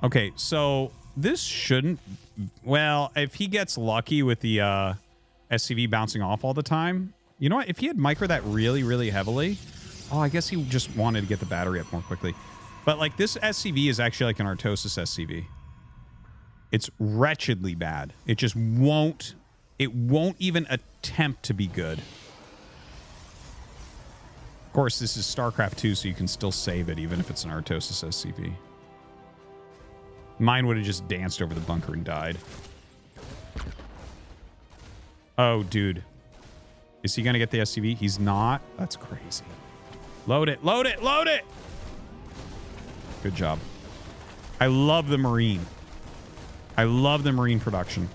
Okay, so this shouldn't... Well, if he gets lucky with the SCV bouncing off all the time... You know what? If he had micro that really, really heavily... Oh, I guess he just wanted to get the battery up more quickly. But, like, this SCV is actually like an Artosis SCV. It's wretchedly bad. It just won't... It won't even attempt to be good. Of course, this is StarCraft 2, so you can still save it, even if it's an Artosis SCV. Mine would have just danced over the bunker and died. Oh, dude. Is he going to get the SCV? He's not? That's crazy. Load it, load it, load it! Good job. I love the Marine. I love the Marine production.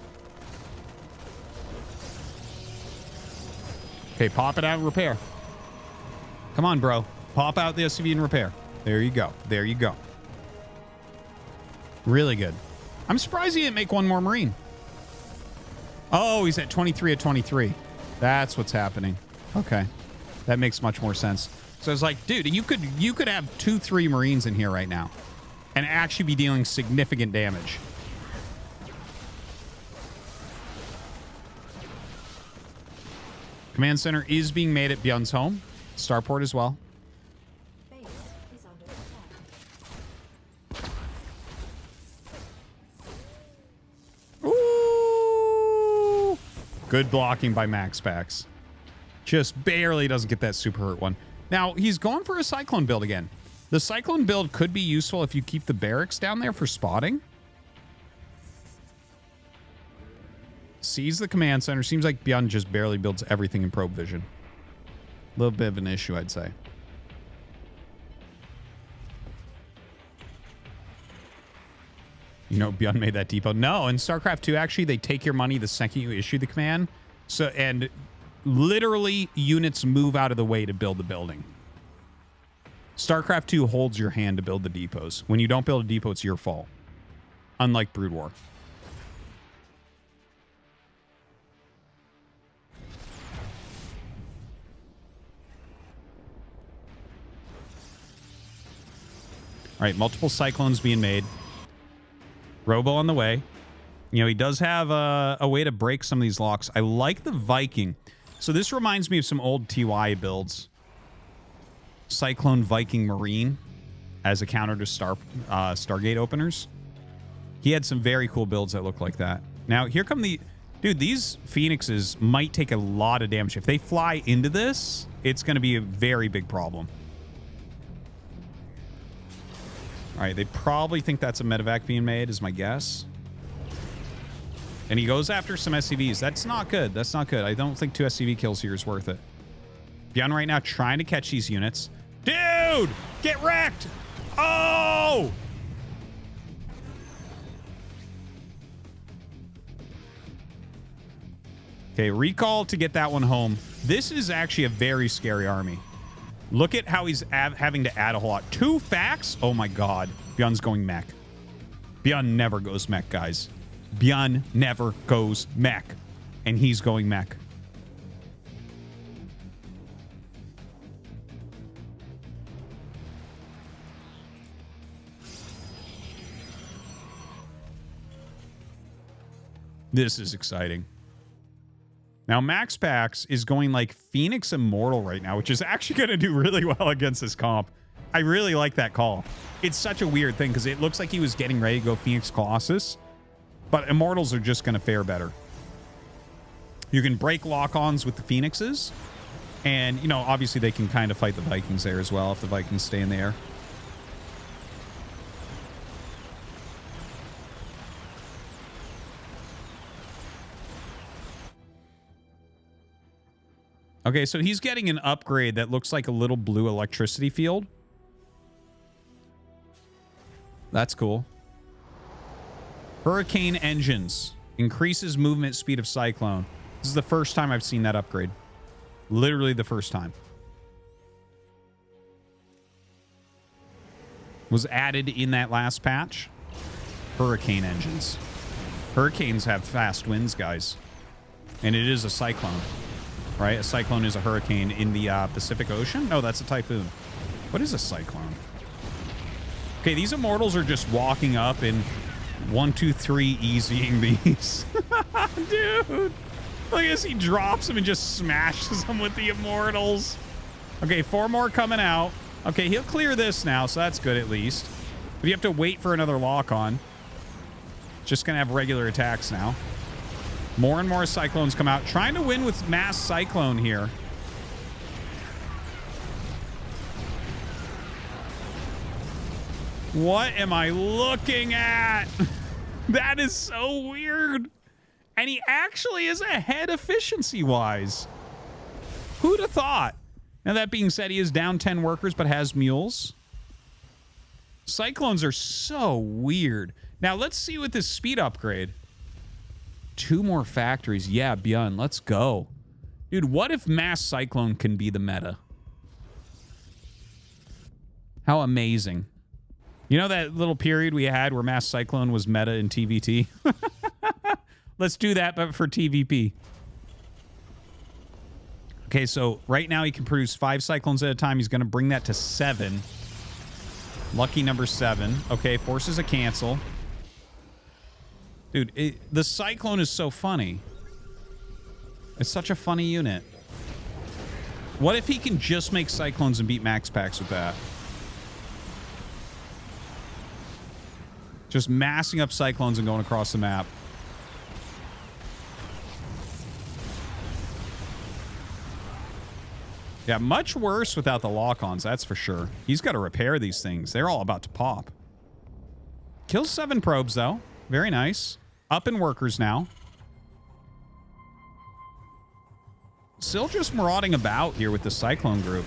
Okay, pop it out and repair. Come on, bro. Pop out the SCV and repair. There you go. There you go. Really good. I'm surprised he didn't make one more Marine. Oh, he's at 23 at 23. That's what's happening. Okay. That makes much more sense. So I was like, dude, you could have 2-3 Marines in here right now and actually be dealing significant damage. Command center is being made at Byun's home. Starport as well. Base is under attack. Ooh! Good blocking by MaxPax. Just barely doesn't get that super hurt one. Now, he's going for a Cyclone build again. The Cyclone build could be useful if you keep the barracks down there for spotting. Sees the command center. Seems like Byun just barely builds everything in probe vision. A little bit of an issue, I'd say. You know, Byun made that depot. No, in StarCraft 2, actually, they take your money the second you issue the command. So, and literally, units move out of the way to build the building. StarCraft 2 holds your hand to build the depots. When you don't build a depot, it's your fault. Unlike Brood War. All right, multiple Cyclones being made. Robo on the way. You know, he does have a way to break some of these locks. I like the Viking. So this reminds me of some old TY builds. Cyclone Viking Marine as a counter to Stargate openers. He had some very cool builds that look like that. Now, here come the... Dude, these Phoenixes might take a lot of damage. If they fly into this, it's going to be a very big problem. All right, they probably think that's a medevac being made, is my guess. And he goes after some SCVs. That's not good. That's not good. I don't think 2 SCV kills here is worth it. Byun right now trying to catch these units. Dude! Get wrecked! Oh! Okay, recall to get that one home. This is actually a very scary army. Look at how he's having to add a whole lot. 2 facts? Oh my god. Byun's going mech. Byun never goes mech, guys. Byun never goes mech. And he's going mech. This is exciting. Now, MaxPax is going like Phoenix Immortal right now, which is actually going to do really well against this comp. I really like that call. It's such a weird thing because it looks like he was getting ready to go Phoenix Colossus, but Immortals are just going to fare better. You can break lock-ons with the Phoenixes, and, you know, obviously they can kind of fight the Vikings there as well if the Vikings stay in the air. Okay, so he's getting an upgrade that looks like a little blue electricity field. That's cool. Hurricane engines. Increases movement speed of Cyclone. This is the first time I've seen that upgrade. Literally the first time. Was added in that last patch. Hurricane engines. Hurricanes have fast winds, guys. And it is a cyclone. Right? A cyclone is a hurricane in the Pacific Ocean? No, that's a typhoon. What is a cyclone? Okay, these Immortals are just walking up and 1, 2, 3 easying these. Dude. Look as he drops them and just smashes them with the Immortals. Okay, 4 more coming out. Okay, he'll clear this now, so that's good at least. But you have to wait for another lock-on. Just going to have regular attacks now. More and more Cyclones come out. Trying to win with Mass Cyclone here. What am I looking at? That is so weird. And he actually is ahead efficiency-wise. Who'd have thought? Now, that being said, he is down 10 workers, but has mules. Cyclones are so weird. Now, let's see with this speed upgrade. 2 more factories. Yeah, Byun, let's go. Dude, what if Mass Cyclone can be the meta? How amazing. You know that little period we had where Mass Cyclone was meta in TVT? Let's do that, but for TVP. Okay, so right now he can produce 5 Cyclones at a time. He's going to bring that to 7. Lucky number 7. Okay, forces a cancel. Dude, the Cyclone is so funny. It's such a funny unit. What if he can just make Cyclones and beat MaxPax with that? Just massing up Cyclones and going across the map. Yeah, much worse without the lock-ons, that's for sure. He's got to repair these things. They're all about to pop. Kills 7 probes, though. Very nice. Up in workers now. Still just marauding about here with the Cyclone group.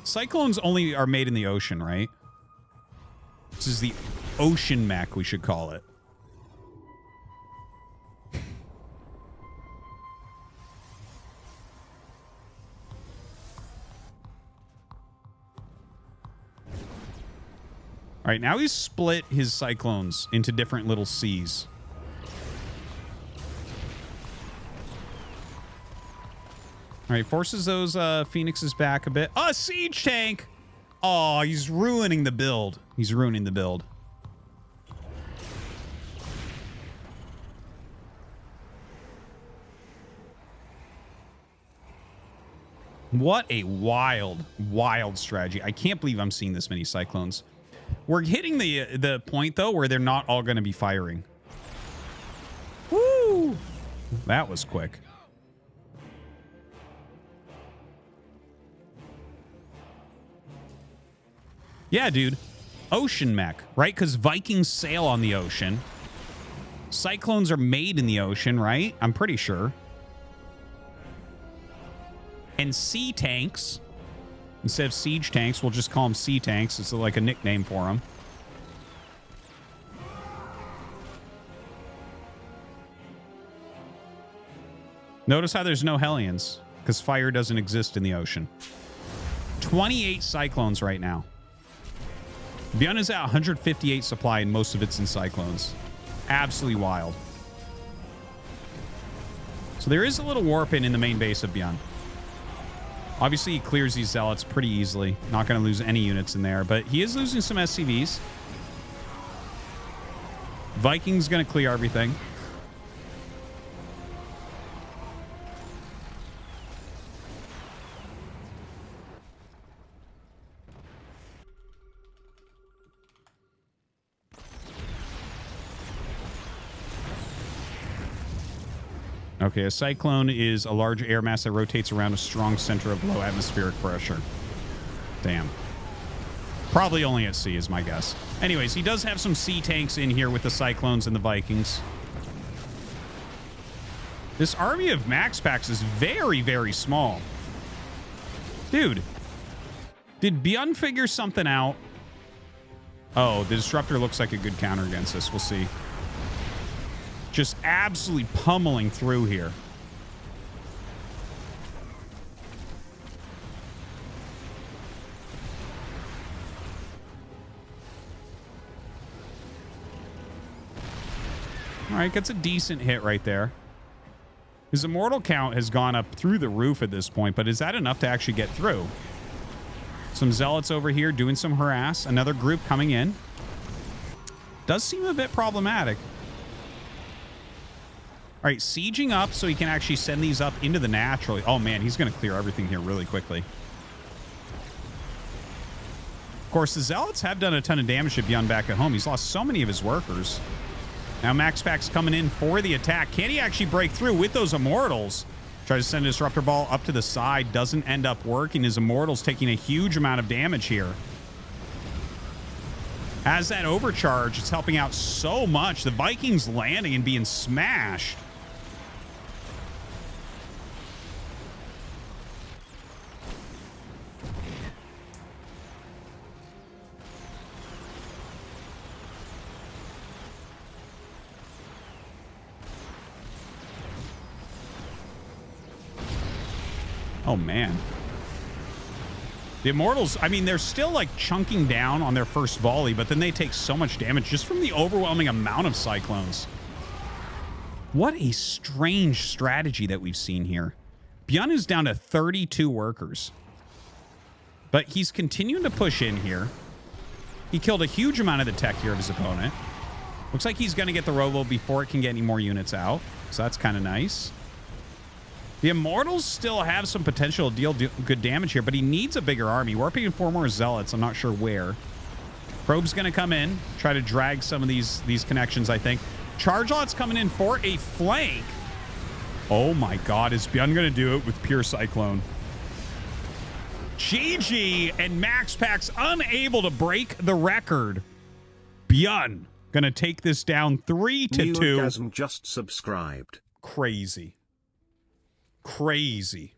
Cyclones only are made in the ocean, right? This is the ocean mech, we should call it. All right, now he's split his Cyclones into different little seas. All right, forces those Phoenixes back a bit. Oh, siege tank! Oh, he's ruining the build. He's ruining the build. What a wild, wild strategy. I can't believe I'm seeing this many Cyclones. We're hitting the point, though, where they're not all going to be firing. Woo! That was quick. Yeah, dude. Ocean mech, right? Because Vikings sail on the ocean. Cyclones are made in the ocean, right? I'm pretty sure. And sea tanks. Instead of siege tanks, we'll just call them sea tanks. It's like a nickname for them. Notice how there's no Hellions, because fire doesn't exist in the ocean. 28 Cyclones right now. Byun is at 158 supply, and most of it's in Cyclones. Absolutely wild. So there is a little warp in the main base of Byun. Obviously, he clears these Zealots pretty easily. Not going to lose any units in there, but he is losing some SCVs. Vikings going to clear everything. Okay, a cyclone is a large air mass that rotates around a strong center of low atmospheric pressure. Damn. Probably only at sea is my guess. Anyways, he does have some sea tanks in here with the Cyclones and the Vikings. This army of MaxPax is very, very small. Dude. Did Byun figure something out? Oh, the Disruptor looks like a good counter against this. We'll see. Just absolutely pummeling through here. All right, gets a decent hit right there. His immortal count has gone up through the roof at this point, but is that enough to actually get through? Some zealots over here doing some harass. Another group coming in. Does seem a bit problematic. All right, sieging up so he can actually send these up into the natural. Oh, man, he's going to clear everything here really quickly. Of course, the Zealots have done a ton of damage to Byun back at home. He's lost so many of his workers. Now, MaxPax coming in for the attack. Can he actually break through with those Immortals? Tries to send a Disruptor Ball up to the side. Doesn't end up working. His Immortals taking a huge amount of damage here. Has that overcharge. It's helping out so much. The Vikings landing and being smashed. Oh, man. The Immortals, I mean, they're still, like, chunking down on their first volley, but then they take so much damage just from the overwhelming amount of Cyclones. What a strange strategy that we've seen here. Byun is down to 32 workers. But he's continuing to push in here. He killed a huge amount of the tech here of his opponent. Looks like he's going to get the Robo before it can get any more units out. So that's kind of nice. The Immortals still have some potential to deal good damage here, but he needs a bigger army. Warping in 4 more Zealots. I'm not sure where. Probe's going to come in, try to drag some of these connections, I think. Charge Lot's coming in for a flank. Oh my god, is Byun going to do it with pure Cyclone? GG, and MaxPax unable to break the record. Byun going to take this down 3-2. New Orgasm just subscribed. Crazy. Crazy.